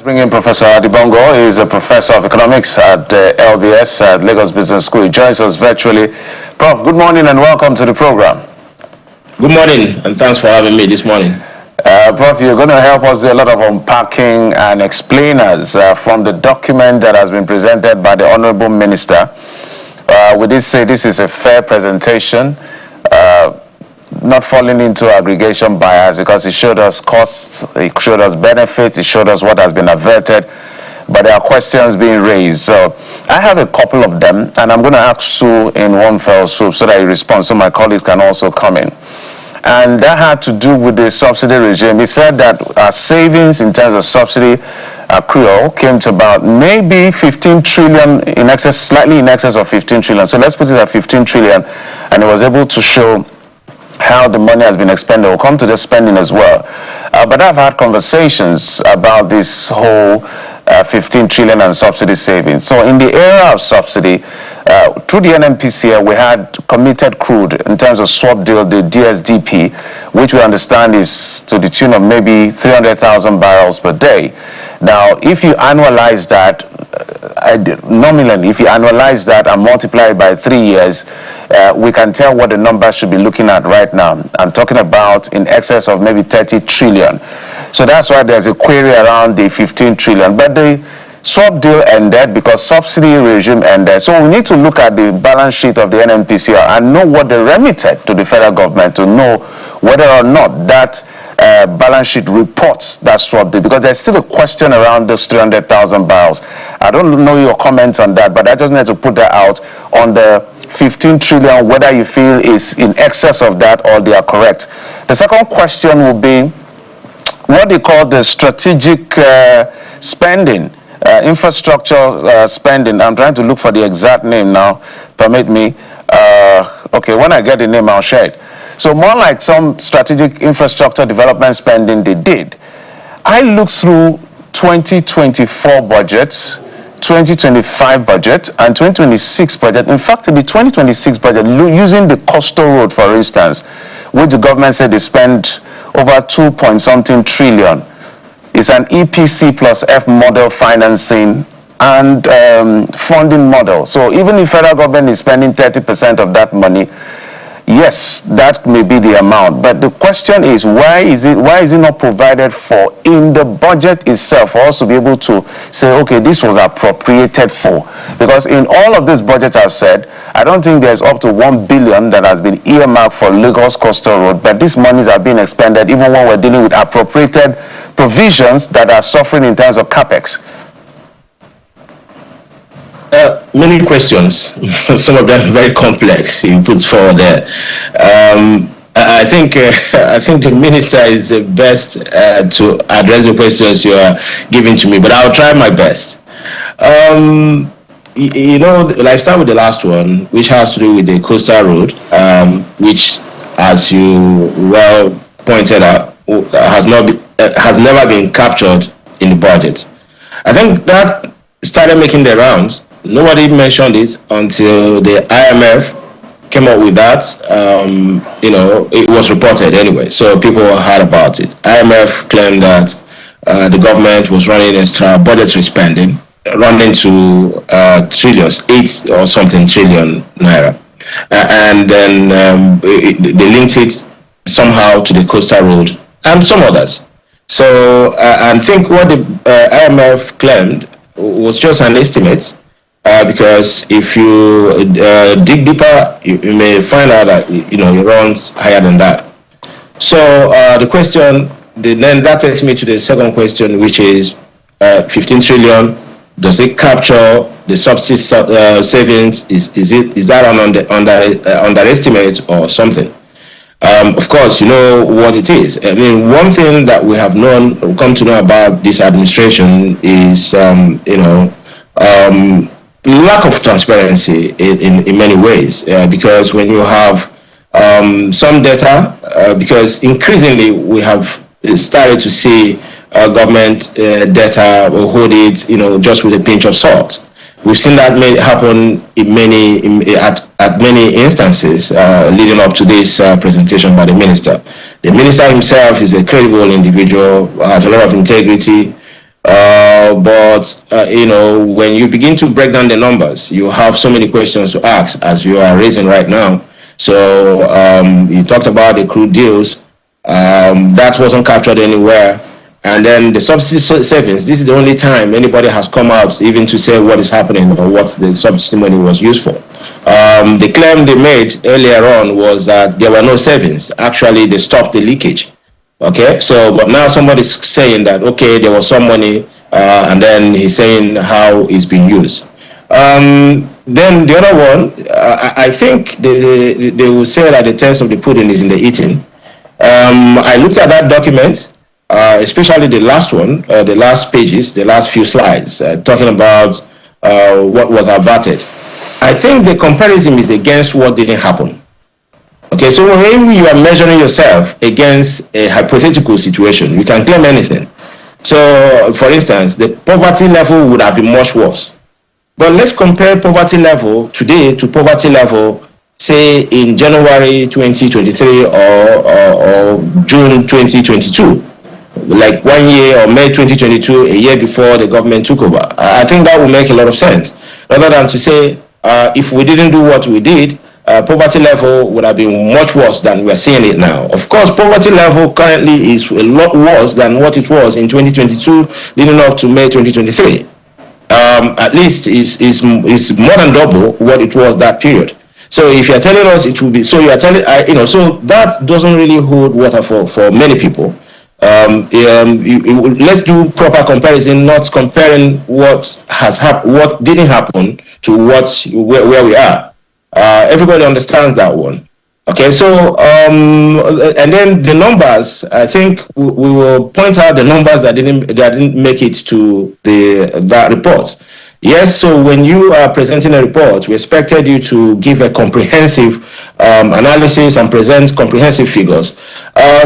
bring in Professor Bongo. He is a professor of economics at LBS at Lagos Business School. He joins us virtually. Prof, good morning and welcome to the program. Good morning, and thanks for having me this morning. Prof, you're going to help us do a lot of unpacking and explain us from the document that has been presented by the Honorable Minister. We did say this is a fair presentation, not falling into aggregation bias, because it showed us costs, it showed us benefits, it showed us what has been averted, but there are questions being raised. So I have a couple of them, and I'm going to ask you in one fell swoop so that you respond, so my colleagues can also come in. And that had to do with the subsidy regime. He said that our savings in terms of subsidy accrual came to about maybe 15 trillion, in excess, slightly in excess of 15 trillion. So let's put it at 15 trillion, and it was able to show how the money has been expended. We'll come to the spending as well. But I've had conversations about this whole 15 trillion and subsidy savings. So in the area of subsidy, through the NNPCL, we had committed crude in terms of swap deal, the DSDP, which we understand is to the tune of maybe 300,000 barrels per day. Now, if you annualize that, nominally, if you annualize that and multiply it by 3 years, we can tell what the number should be looking at right now. I'm talking about in excess of maybe 30 trillion. So that's why there's a query around the 15 trillion. But the swap deal ended because subsidy regime ended. So we need to look at the balance sheet of the NNPCL and know what they remitted to the federal government to know whether or not that balance sheet reports that swap deal, because there's still a question around those 300,000 barrels. I don't know your comments on that, but I just need to put that out on the 15 trillion, whether you feel is in excess of that or they are correct. The second question will be what they call the strategic spending, infrastructure spending. I'm trying to look for the exact name now. Permit me. Okay, when I get the name, I'll share it. So more like some strategic infrastructure development spending they did. I looked through 2024 budgets, 2025 budget, and 2026 budget. In fact, the 2026 budget, using the coastal road, for instance, which the government said they spent over 2-point-something trillion. It's an EPC plus F model financing and funding model. So even if federal government is spending 30% of that money, yes, that may be the amount, but the question is why is it not provided for in the budget itself for us to be able to say, okay, this was appropriated for? Because in all of this budget I've said, I don't think there's up to 1 billion that has been earmarked for Lagos Coastal Road, but these monies are being expended even when we're dealing with appropriated provisions that are suffering in terms of capex. Many questions, some of them very complex. You put forward there. I think the minister is the best to address the questions you are giving to me, but I'll try my best. I start with the last one, which has to do with the coastal road, which, as you well pointed out, has never been captured in the budget. I think that started making the rounds. Nobody mentioned it until the IMF came up with that. It was reported anyway, so people heard about it. IMF claimed that the government was running extra budgetary spending, running to trillions, 8 or something trillion naira, and then they linked it somehow to the coastal road and some others. So I think what the IMF claimed was just an estimate. Because if you dig deeper, you may find out that it runs higher than that. So the question, then that takes me to the second question, which is 15 trillion. Does it capture the subsidy savings? Is that an underestimate or something? Of course, you know what it is. I mean, one thing that we have come to know about this administration is, lack of transparency in many ways, because when you have some data, because increasingly we have started to see government data or hold it, just with a pinch of salt. We've seen that happen at many instances leading up to this presentation by the minister. The minister himself is a credible individual, has a lot of integrity. When you begin to break down the numbers, you have so many questions to ask, as you are raising right now. So you talked about the crude deals. That wasn't captured anywhere. And then the subsidy savings, this is the only time anybody has come out even to say what is happening or what the subsidy money was used for. The claim they made earlier on was that there were no savings. Actually, they stopped the leakage. Okay, so but now somebody's saying that, okay, there was some money, and then he's saying how it's been used. Then the other one, I think they will say that the taste of the pudding is in the eating. I looked at that document, especially the last one, the last pages, the last few slides, talking about what was averted. I think the comparison is against what didn't happen. Okay, so when you are measuring yourself against a hypothetical situation, you can claim anything. So, for instance, the poverty level would have been much worse. But let's compare poverty level today to poverty level, say, in January 2023 or June 2022. Like 1 year or May 2022, a year before the government took over. I think that would make a lot of sense. Rather than to say, if we didn't do what we did, poverty level would have been much worse than we're seeing it now. Of course, poverty level currently is a lot worse than what it was in 2022, leading up to May 2023. At least is more than double what it was that period. So if you're telling us it will be, so you are telling, so that doesn't really hold water for many people. Let's do proper comparison, not comparing what has happened, what didn't happen to where we are. Everybody understands that one. Okay, so and then the numbers, I think we will point out the numbers that didn't make it to that report. Yes, so when you are presenting a report, we expected you to give a comprehensive analysis and present comprehensive figures.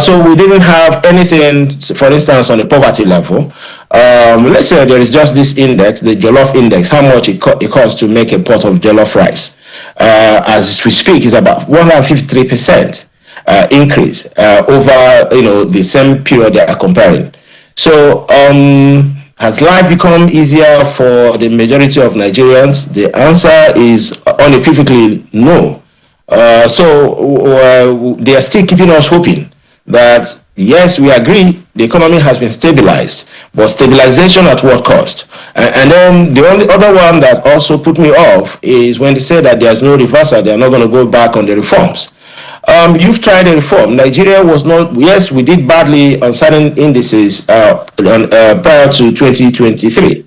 So we didn't have anything, for instance, on the poverty level. Let's say there is just this index, the jollof index, how much it costs to make a pot of jollof rice. As we speak, is about 153% increase over the same period they are comparing. So has life become easier for the majority of Nigerians? The answer is unequivocally no. So they are still keeping us hoping that yes, we agree the economy has been stabilized, but stabilization at what cost? And then the only other one that also put me off is when they say that there's no reversal, they're not going to go back on the reforms. You've tried a reform. Nigeria was not, yes, we did badly on certain indices prior to 2023,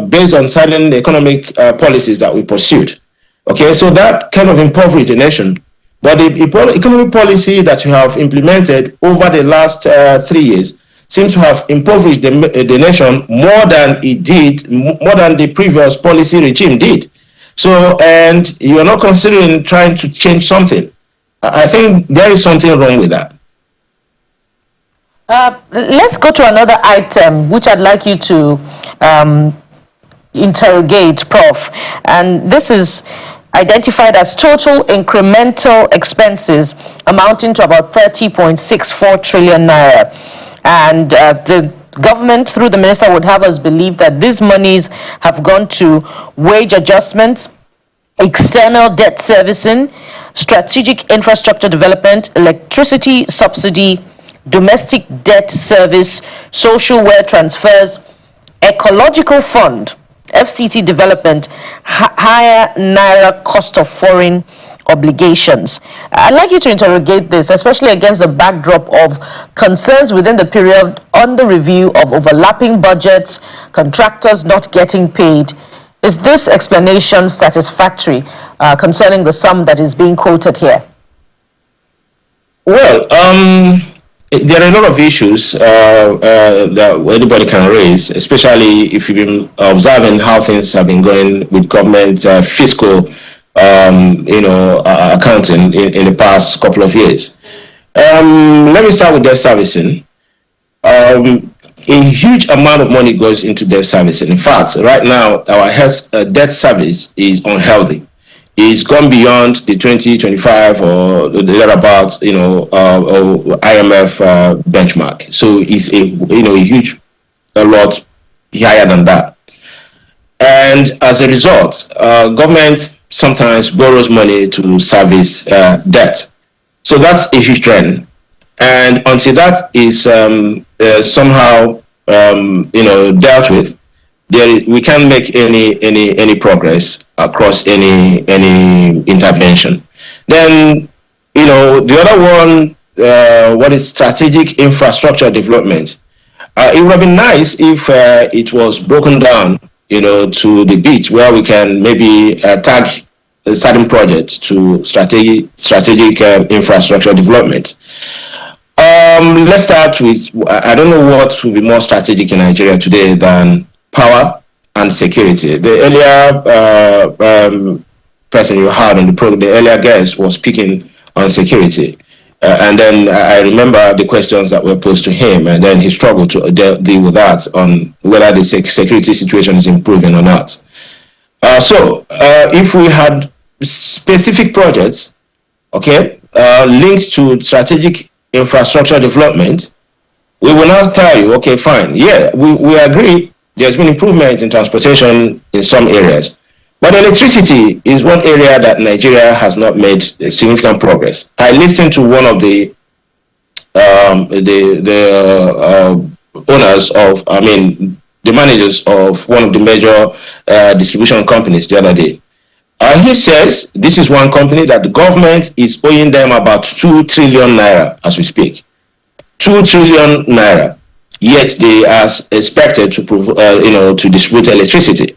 based on certain economic policies that we pursued. Okay, so that kind of impoverished the nation. But the economic policy that you have implemented over the last 3 years seems to have impoverished the nation more than it did, more than the previous policy regime did. So, and you are not considering trying to change something. I think there is something wrong with that. Let's go to another item, which I'd like you to interrogate, Prof. And this is identified as total incremental expenses amounting to about 30.64 trillion naira. And the government, through the minister, would have us believe that these monies have gone to wage adjustments, external debt servicing, strategic infrastructure development, electricity subsidy, domestic debt service, social welfare transfers, ecological fund, FCT development, higher naira cost of foreign obligations. I'd like you to interrogate this, especially against the backdrop of concerns within the period under review of overlapping budgets, contractors not getting paid. Is this explanation satisfactory concerning the sum that is being quoted here? Well, there are a lot of issues that anybody can raise, especially if you've been observing how things have been going with government fiscal, accounting in the past couple of years. Let me start with debt servicing. A huge amount of money goes into debt servicing. In fact, right now, our debt service is unhealthy. It's gone beyond the 2025 or thereabouts, IMF benchmark. So it's a huge a lot higher than that. And as a result, government sometimes borrows money to service debt. So that's a huge trend. And until that is somehow dealt with, we can't make any progress across any intervention. Then the other one, what is strategic infrastructure development? It would have been nice if it was broken down, to the bit where we can maybe tag certain projects to strategic infrastructure development. Let's start with, I don't know what will be more strategic in Nigeria today than power and security. The earlier person you had on the program, the earlier guest was speaking on security. And then I remember the questions that were posed to him, and then he struggled to deal with that on whether the security situation is improving or not. So if we had specific projects, linked to strategic infrastructure development, we will now tell you, okay, fine, yeah, we agree there's been improvement in transportation in some areas, but electricity is one area that Nigeria has not made significant progress. I listened to one of the owners of, the managers of one of the major distribution companies the other day. He says this is one company that the government is owing them about 2 trillion naira as we speak. 2 trillion naira. Yet they are expected to distribute electricity.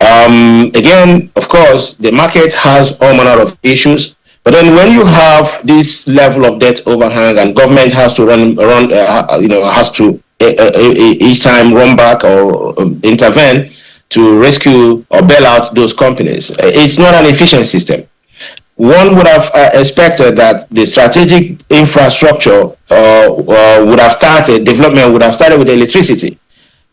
Again, of course, the market has all manner of issues. But then when you have this level of debt overhang and government has to has to each time run back or intervene to rescue or bail out those companies, it's not an efficient system. One would have expected that the strategic infrastructure development would have started with electricity.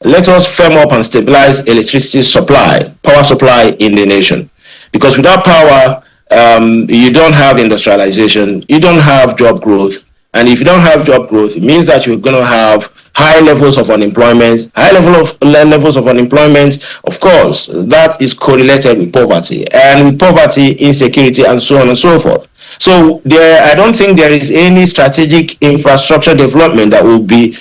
Let us firm up and stabilize electricity supply, power supply in the nation. Because without power, you don't have industrialization, you don't have job growth. And if you don't have job growth, it means that you're going to have high levels of unemployment. Levels of unemployment, of course, that is correlated with poverty. And with poverty, insecurity, and so on and so forth. So I don't think there is any strategic infrastructure development that will be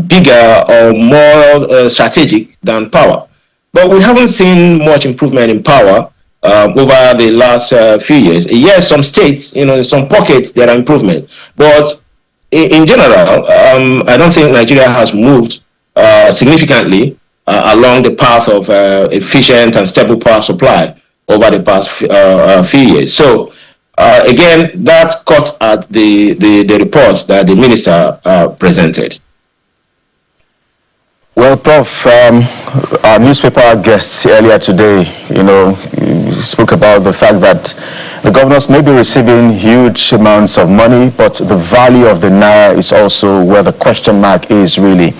bigger or more strategic than power. But we haven't seen much improvement in power over the last few years. Yes, some states, in some pockets, there are improvements. But in general, I don't think Nigeria has moved significantly along the path of efficient and stable power supply over the past few years. So again, that cuts at the report that the minister presented. Well, Prof, our newspaper guests earlier today, spoke about the fact that the governors may be receiving huge amounts of money, but the value of the naira is also where the question mark is really.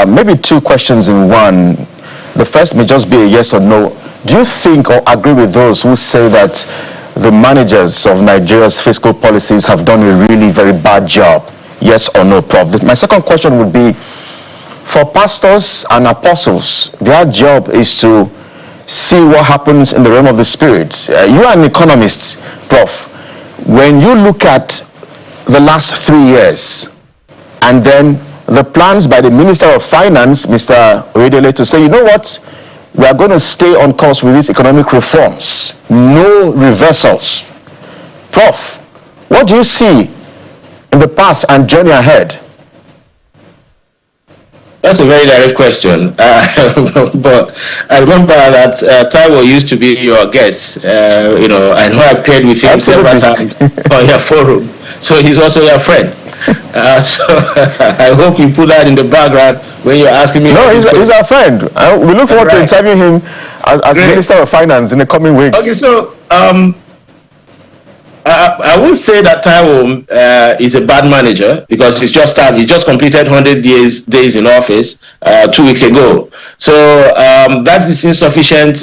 Maybe two questions in one. The first may just be a yes or no. Do you think or agree with those who say that the managers of Nigeria's fiscal policies have done a really very bad job? Yes or no, Prof? My second question would be, for pastors and apostles, their job is to see what happens in the realm of the spirit. You are an economist, Prof. When you look at the last 3 years, and then the plans by the Minister of Finance, Mr. Oyedele, to say, you know what, we are going to stay on course with these economic reforms, no reversals. Prof, what do you see in the path and journey ahead? That's a very direct question, but I remember that Taiwo used to be your guest. I know I played with him several times on your forum, so he's also your friend. So I hope you put that in the background when you're asking me. No, he's our friend. We look forward to interviewing him as Minister of Finance in the coming weeks. Okay, so I would say that Taiwo is a bad manager because he just completed 100 days in office 2 weeks ago. So that is insufficient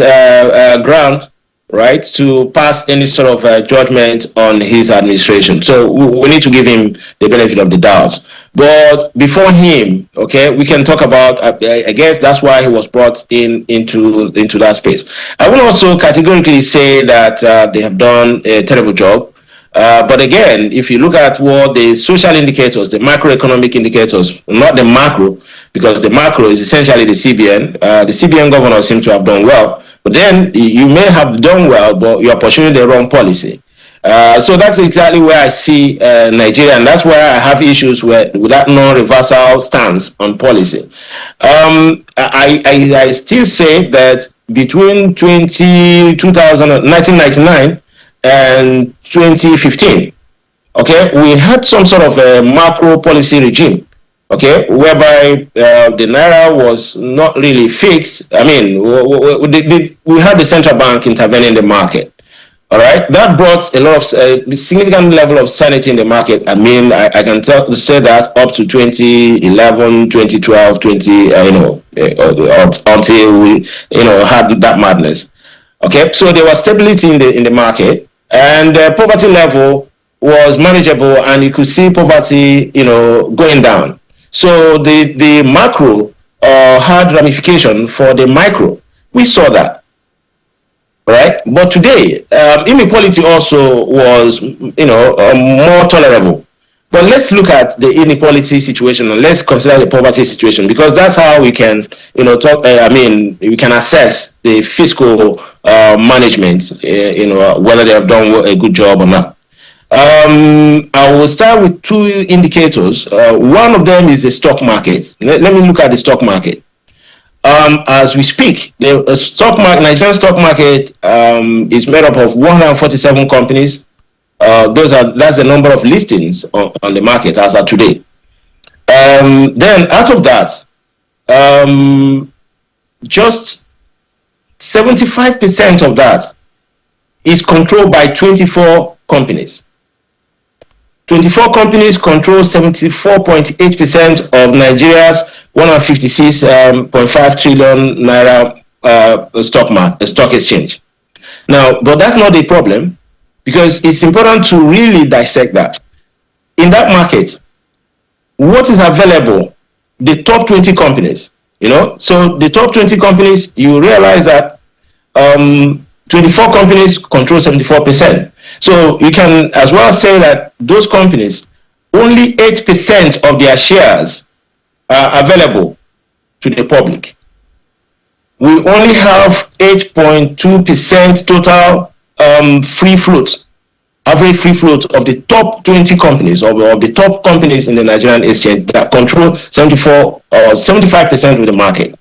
ground right, to pass any sort of judgment on his administration. So we need to give him the benefit of the doubt. But before him, okay, we can talk about. I guess that's why he was brought into that space. I will also categorically say that they have done a terrible job. But again, if you look at what the social indicators, the macroeconomic indicators, not the macro, because the macro is essentially the CBN. The CBN governor seems to have done well, but then you may have done well, but you are pursuing the wrong policy. So that's exactly where I see Nigeria, and that's where I have issues with that non-reversal stance on policy. I still say that between 1999 and 2015, okay, we had some sort of a macro policy regime, okay, whereby the naira was not really fixed. I mean, we had the central bank intervening in the market. All right, that brought a lot of significant level of sanity in the market. I mean, I can say that up to 2011, 2012, until we had that madness. Okay, so there was stability in the market, and poverty level was manageable, and you could see poverty going down. So the macro had ramification for the micro. We saw that. Right, but today inequality also was more tolerable. But let's look at the inequality situation and let's consider the poverty situation, because that's how we can talk. We can assess the fiscal management, whether they have done a good job or not. I will start with two indicators. One of them is the stock market. Let me look at the stock market. As we speak, the Nigerian stock market is made up of 147 companies. That's the number of listings on the market as of today. Then out of that, just 75% of that is controlled by 24 companies. 24 companies control 74.8% of Nigeria's 156.5 trillion naira stock exchange. Now, but that's not the problem, because it's important to really dissect that. In that market, what is available? The top 20 companies, so the top 20 companies, you realize that 24 companies control 74%. So you can as well say that those companies, only 8% of their shares are available to the public. We only have 8.2% total free float, average free float of the top 20 companies, of the top companies in the Nigerian exchange that control 74 or 75% of the market.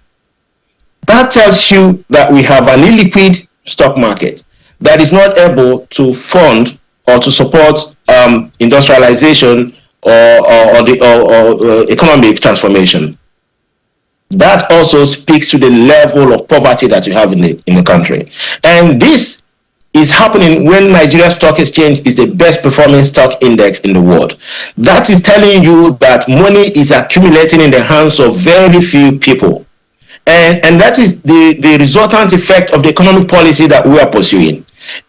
That tells you that we have an illiquid stock market that is not able to fund or to support industrialization or economic transformation. That also speaks to the level of poverty that you have in the country. And this is happening when Nigeria Stock Exchange is the best performing stock index in the world. That is telling you that money is accumulating in the hands of very few people. And that is the resultant effect of the economic policy that we are pursuing.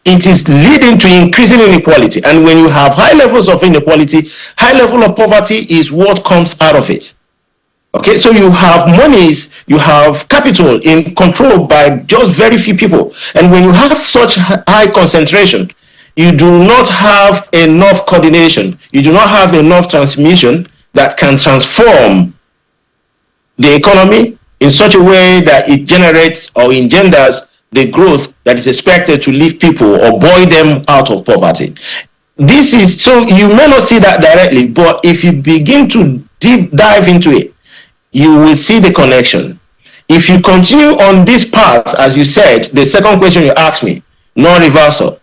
It is leading to increasing inequality. And when you have high levels of inequality, high level of poverty is what comes out of it. Okay, so you have monies, you have capital in control by just very few people. And when you have such high concentration, you do not have enough coordination. You do not have enough transmission that can transform the economy in such a way that it generates or engenders the growth that is expected to lift people or buoy them out of poverty. This is, so you may not see that directly, but if you begin to deep dive into it, you will see the connection. If you continue on this path, as you said, the second question you asked me, non-reversal.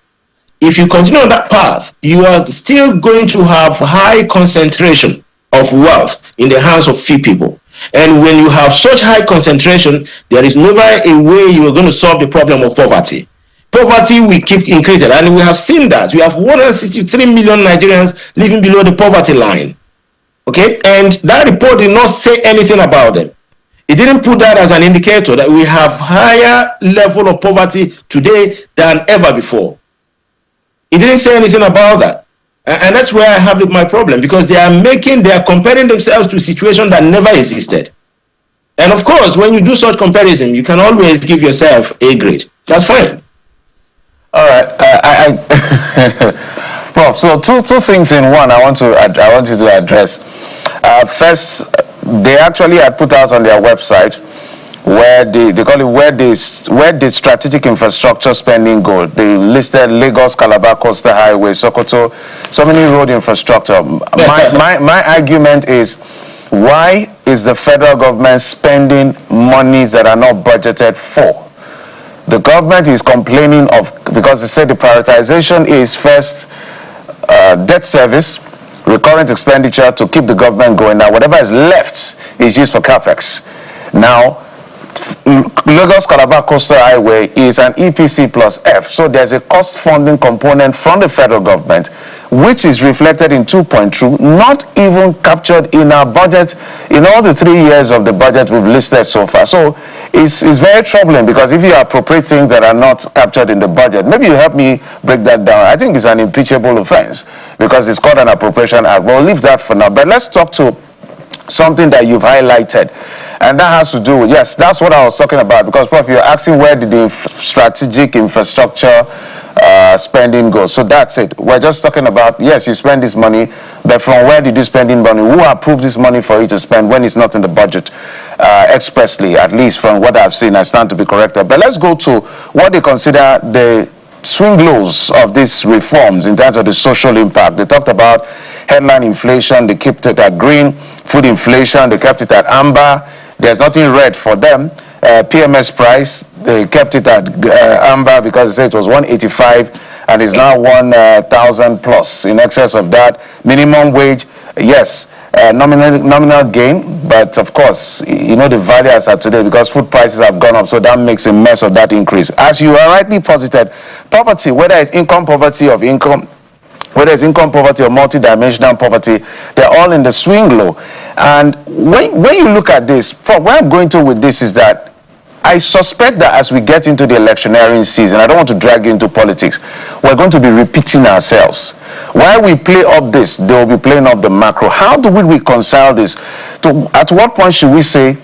If you continue on that path, you are still going to have high concentration of wealth in the hands of few people. And when you have such high concentration, there is never a way you are going to solve the problem of poverty. Poverty will keep increasing, and we have seen that. We have 163 million Nigerians living below the poverty line. Okay, and that report did not say anything about them. It didn't put that as an indicator that we have higher level of poverty today than ever before. It didn't say anything about that. And that's where I have my problem, because they are comparing themselves to a situation that never existed. And of course, when you do such comparison, you can always give yourself a grade. That's fine. All right. Prof, so two things in one I want you to address. First, they actually had put out on their website where they call it where the strategic infrastructure spending go. They listed Lagos, Calabar, Coastal Highway, Sokoto, so many road infrastructure. My argument is, why is the federal government spending monies that are not budgeted for? The government is complaining because they said the prioritization is first debt service, recurrent expenditure to keep the government going. Now, whatever is left is used for capex. Now, Lagos Calabar Coastal Highway is an EPC plus F, so there's a cost funding component from the federal government, which is reflected in 2.2, not even captured in our budget in all the 3 years of the budget we've listed so far. So it's very troubling, because if you appropriate things that are not captured in the budget, maybe you help me break that down. I think it's an impeachable offense because it's called an appropriation act. But we'll leave that for now. But let's talk to something that you've highlighted, and that has to do with, yes, that's what I was talking about, because Prof, you're asking where did the strategic infrastructure spending go. So that's it. We're just talking about, yes, you spend this money, but from where did you spend this money? Who approved this money for you to spend when it's not in the budget expressly? At least from what I've seen, I stand to be corrected. But let's go to what they consider the swing lows of these reforms in terms of the social impact. They talked about headline inflation, they kept it at green. Food inflation, they kept it at amber. There's nothing red for them. PMS price, they kept it at amber because they said it was 185 and it's now 1,000 plus, in excess of that. Minimum wage, yes, nominal gain, but of course, you know the value as of today, because food prices have gone up, so that makes a mess of that increase. As you are rightly posited, poverty, whether it's income poverty or income, whether it's income poverty or multidimensional poverty, they're all in the swing low. And when you look at this, where I'm going to with this is that I suspect that as we get into the electioneering season, I don't want to drag you into politics, we're going to be repeating ourselves. While we play up this, they will be playing up the macro. How do we reconcile this? At what point should we say,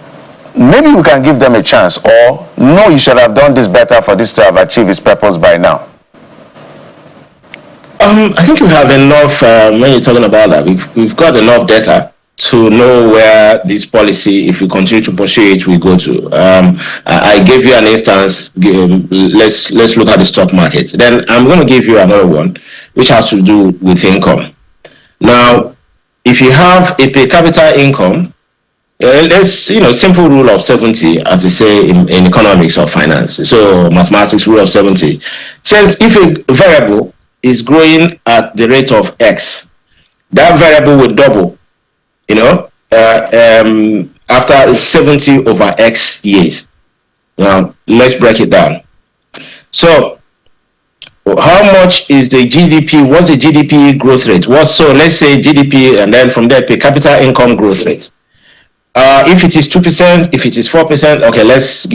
maybe we can give them a chance, or no, you should have done this better for this to have achieved its purpose by now? I think we have enough, when you're talking about that, we've got enough data to know where this policy, if we continue to pursue it, we go to. I gave you an instance. Let's look at the stock market. Then I'm going to give you another one, which has to do with income. Now, if you have a per capita income, let's, simple rule of 70, as they say in economics or finance. So mathematics rule of 70 says if a variable is growing at the rate of X, that variable will double, after 70 over X years. Now, let's break it down. So, how much is the GDP? What's the GDP growth rate? So let's say GDP, and then from there, per capita income growth rate. If it is 2%, if it is 4%, okay, let's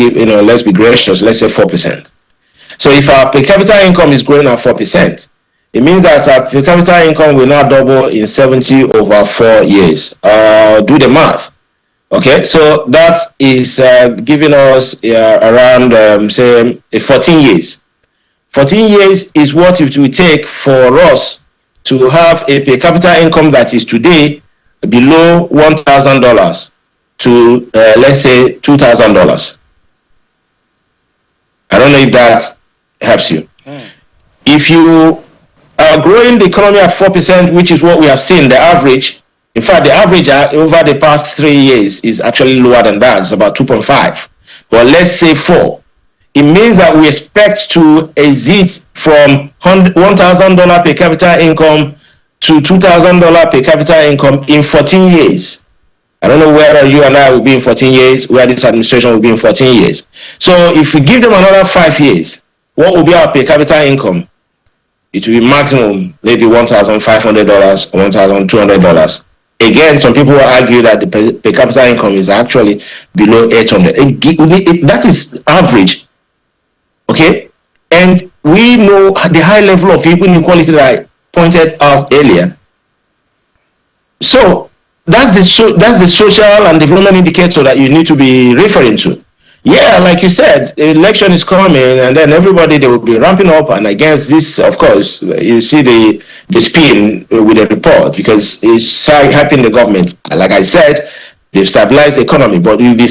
be gracious, let's say 4%. So if our per capita income is growing at 4%, it means that our per capita income will now double in 70 over 4 years. Do the math. Okay, so that is giving us around, say, 14 years. 14 years is what it will take for us to have a per capita income that is today below $1,000 to, let's say, $2,000. I don't know if that helps you. If you are growing the economy at 4%, which is what we have seen, the average, in fact, the average over the past 3 years is actually lower than that. It's about 2.5. But let's say 4. It means that we expect to exit from $1,000 per capita income to $2,000 per capita income in 14 years. I don't know where you and I will be in 14 years, where this administration will be in 14 years. So if we give them another 5 years, what will be our per capita income? It will be maximum maybe $1,500 or $1,200. Again, some people argue that the per capita income is actually below 800. That is average, okay? And we know the high level of inequality that I pointed out earlier. So that's the social and development indicator that you need to be referring to. Yeah, like you said, the election is coming, and then everybody, they will be ramping up, and against this, of course, you see the spin with the report, because it's helping the government. Like I said, they've stabilized the economy, but you can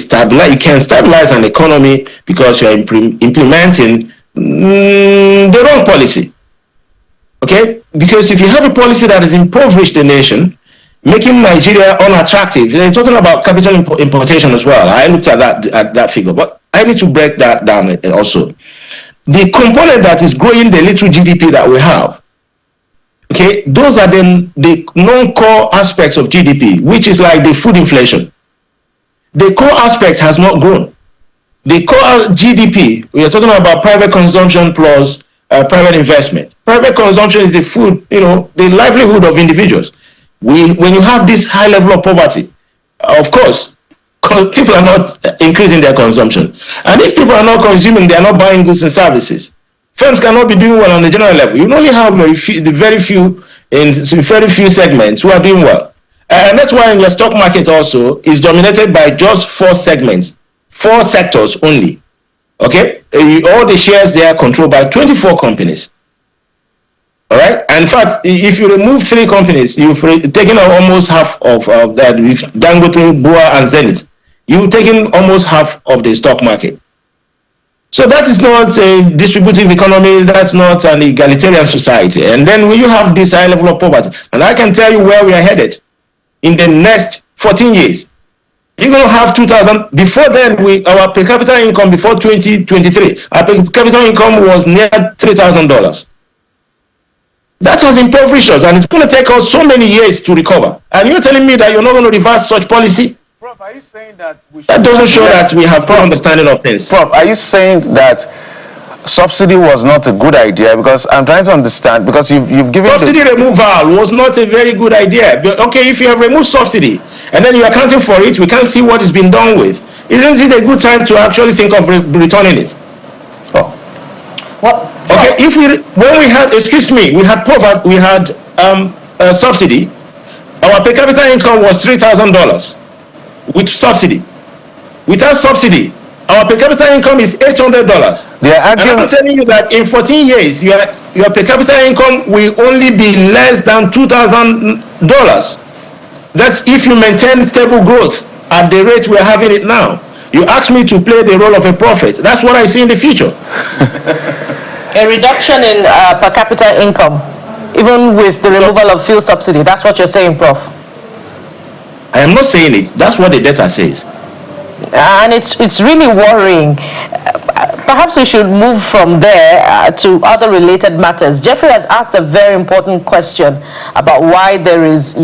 stabilize an economy because you're implementing the wrong policy. Okay? Because if you have a policy that has impoverished the nation, making Nigeria unattractive. They're talking about capital importation as well. I looked at that figure, but I need to break that down also. The component that is growing the little GDP that we have, okay, those are the non-core aspects of GDP, which is like the food inflation. The core aspect has not grown. The core GDP, we are talking about private consumption plus private investment. Private consumption is the food, the livelihood of individuals. When you have this high level of poverty, of course, people are not increasing their consumption. And if people are not consuming, they are not buying goods and services. Firms cannot be doing well on the general level. You only have very few segments who are doing well. And that's why in your stock market also is dominated by just 4 segments, 4 sectors only. Okay? All the shares there are controlled by 24 companies. All right. And in fact, if you remove 3 companies, you've taken almost half of that, with Dangote, Bua, and Zenith. You've taken almost half of the stock market. So that is not a distributive economy. That's not an egalitarian society. And then when you have this high level of poverty, and I can tell you where we are headed in the next 14 years. You're going to have 2000. Before then, our per capita income before 2023, our per capita income was near $3,000. That has impoverished us, and it's going to take us so many years to recover. And you're telling me that you're not going to reverse such policy? Prof, are you saying that that doesn't show that we have proper understanding of things? Prof, are you saying that subsidy was not a good idea? Because I'm trying to understand, because you've given subsidy removal was not a very good idea. Okay, if you have removed subsidy and then you're accounting for it, we can't see what is being done with. Isn't it a good time to actually think of returning it? Oh. What? Okay, when we had subsidy, our per capita income was $3,000 with subsidy. Without subsidy, our per capita income is $800. And I'm telling you that in 14 years, your per capita income will only be less than $2,000. That's if you maintain stable growth at the rate we're having it now. You asked me to play the role of a prophet. That's what I see in the future. A reduction in per capita income, even with the removal of fuel subsidy. That's what you're saying, Prof. I am not saying it. That's what the data says. And it's really worrying. Perhaps we should move from there to other related matters. Jeffrey has asked a very important question about why there is,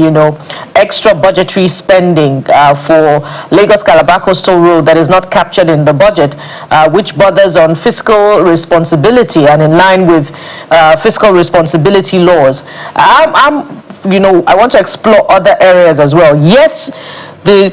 extra budgetary spending for Lagos-Calabar Coastal Road that is not captured in the budget, which borders on fiscal responsibility and in line with fiscal responsibility laws. I want to explore other areas as well. Yes, the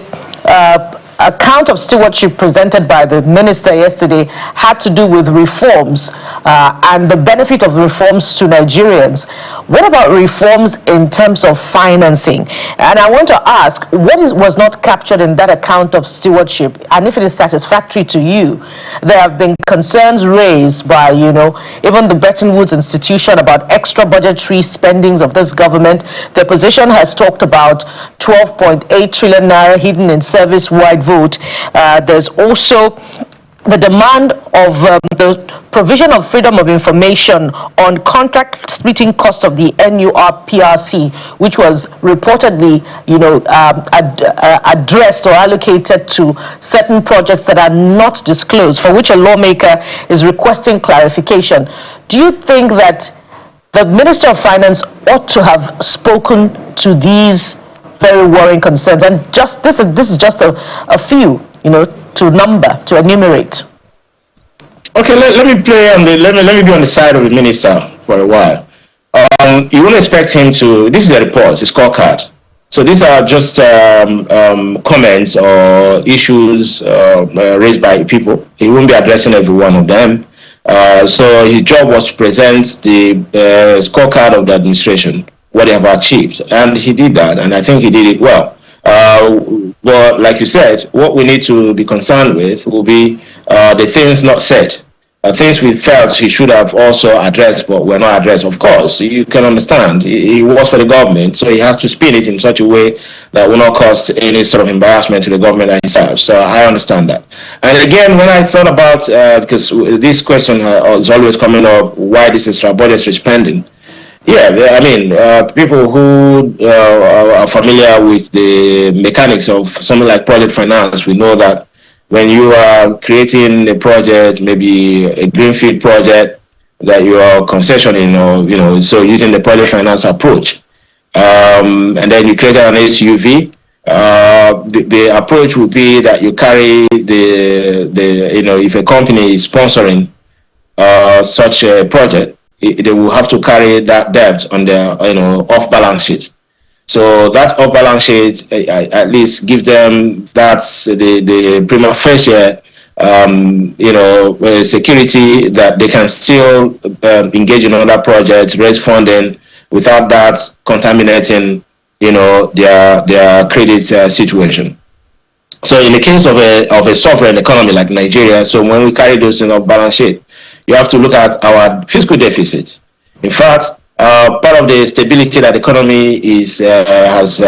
account of stewardship presented by the minister yesterday had to do with reforms and the benefit of reforms to Nigerians. What about reforms in terms of financing? And I want to ask, what was not captured in that account of stewardship? And if it is satisfactory to you, there have been concerns raised by, even the Bretton Woods institution about extra budgetary spendings of this government. The opposition has talked about 12.8 trillion naira hidden in service-wide vote. There's also the demand of the provision of freedom of information on contract splitting cost of the NURPRC, which was reportedly, addressed or allocated to certain projects that are not disclosed, for which a lawmaker is requesting clarification. Do you think that the Minister of Finance ought to have spoken to these very worrying concerns? And this is just a few, to enumerate. Okay, let me play on let me be on the side of the minister for a while. You won't expect him to. This is a report, it's a scorecard. So these are just comments or issues raised by people. He won't be addressing every one of them. So his job was to present the scorecard of the administration, what they have achieved, and he did that, and I think he did it well. But like you said, what we need to be concerned with will be the things not said. Things we felt he should have also addressed, but were not addressed. Of course, you can understand. He works for the government, so he has to spin it in such a way that will not cause any sort of embarrassment to the government that he serves. So I understand that. And again, when I thought about, because this question is always coming up, why this extra budgetary spending? Yeah, I mean, people who are familiar with the mechanics of something like project finance, we know that when you are creating a project, maybe a greenfield project that you are concessioning, or so using the project finance approach, and then you create an SUV. The approach would be that you carry the if a company is sponsoring such a project, they will have to carry that debt on their off balance sheet. So that off balance sheet at least give them the prima facie security that they can still engage in other projects, raise funding without that contaminating their credit situation. So in the case of a sovereign economy like Nigeria, so when we carry those in our balance sheet, you have to look at our fiscal deficit. In fact, part of the stability that the economy has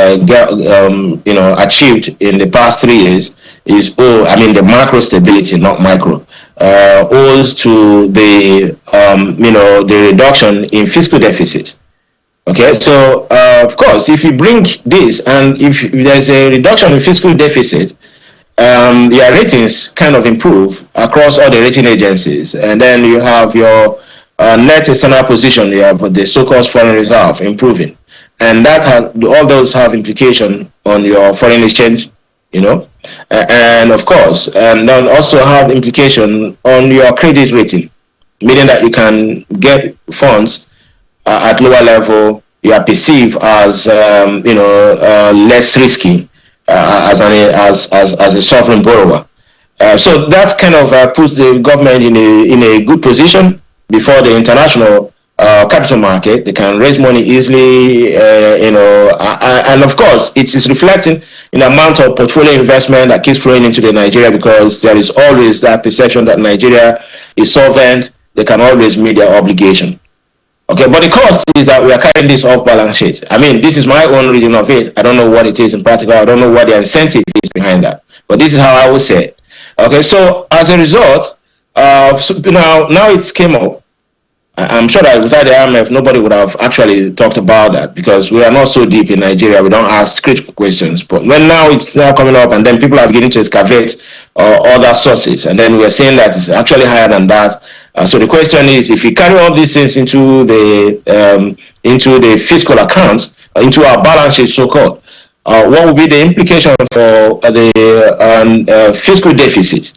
achieved in the past 3 years is the macro stability, not micro, owes to the the reduction in fiscal deficit. Okay, so of course, if you bring this, and if there's a reduction in fiscal deficit, your ratings kind of improve across all the rating agencies, and then you have your net external position, you have the so-called foreign reserve improving, and all those have implication on your foreign exchange, and of course, and then also have implication on your credit rating, meaning that you can get funds at lower level. You are perceived as less risky as a sovereign borrower. So that kind of puts the government in a good position before the international capital market. They can raise money easily, and of course, it is reflecting in the amount of portfolio investment that keeps flowing into the Nigeria, because there is always that perception that Nigeria is solvent. They can always meet their obligation. Okay, but the cost is that we are carrying this off balance sheet. I mean, this is my own reading of it. I don't know what it is in practical. I don't know what the incentive is behind that. But this is how I would say it. Okay, so as a result, now it's came up. I'm sure that without the IMF, nobody would have actually talked about that, because we are not so deep in Nigeria. We don't ask critical questions. But when now it's now coming up, and then people are beginning to excavate other sources, and then we're saying that it's actually higher than that. So the question is, if we carry all these things into the fiscal accounts, into our balance sheet, so-called, what will be the implication for the fiscal deficit?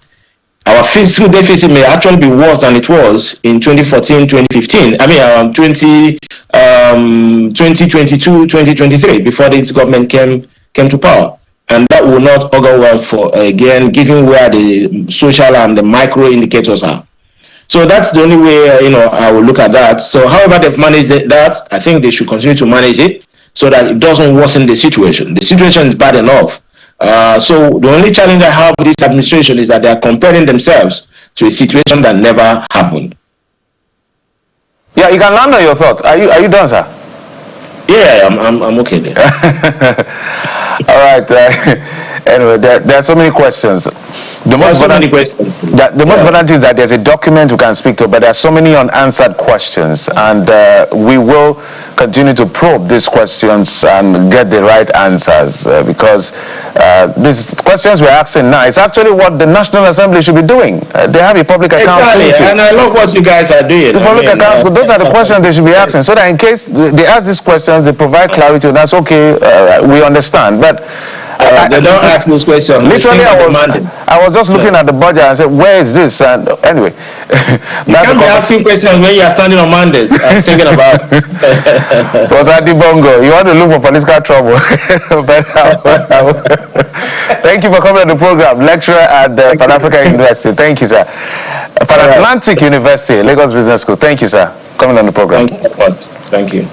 Our fiscal deficit may actually be worse than it was in 2014, 2015. I mean, around 2022, 2023, before this government came to power. And that will not augur well for, again, given where the social and the micro indicators are. So that's the only way, I will look at that. So however they've managed that, I think they should continue to manage it so that it doesn't worsen the situation. The situation is bad enough. So the only challenge I have with this administration is that they are comparing themselves to a situation that never happened. Yeah, you can land on your thought. Are you done, sir? Yeah, I'm okay there. All right. Anyway, there are so many questions. The most important thing is that there's a document we can speak to, but there are so many unanswered questions, and we will continue to probe these questions and get the right answers, because these questions we're asking now, it's actually what the National Assembly should be doing. They have a public accounts committee. And I love what you guys are doing. The public accounts, those are the questions they should be asking, so that in case they ask these questions, they provide clarity, and that's okay, we understand. But They don't ask those questions. Literally, I was just looking at the budget and said, "Where is this?" And anyway, you can't be asking questions when you are standing on Mondays and thinking about. Was that the Bongo? You want to look for political trouble? Thank you for coming on the program, lecturer at Pan African University. Thank you, sir. Pan Atlantic University, Lagos Business School. Thank you, sir. Coming on the program. Thank you.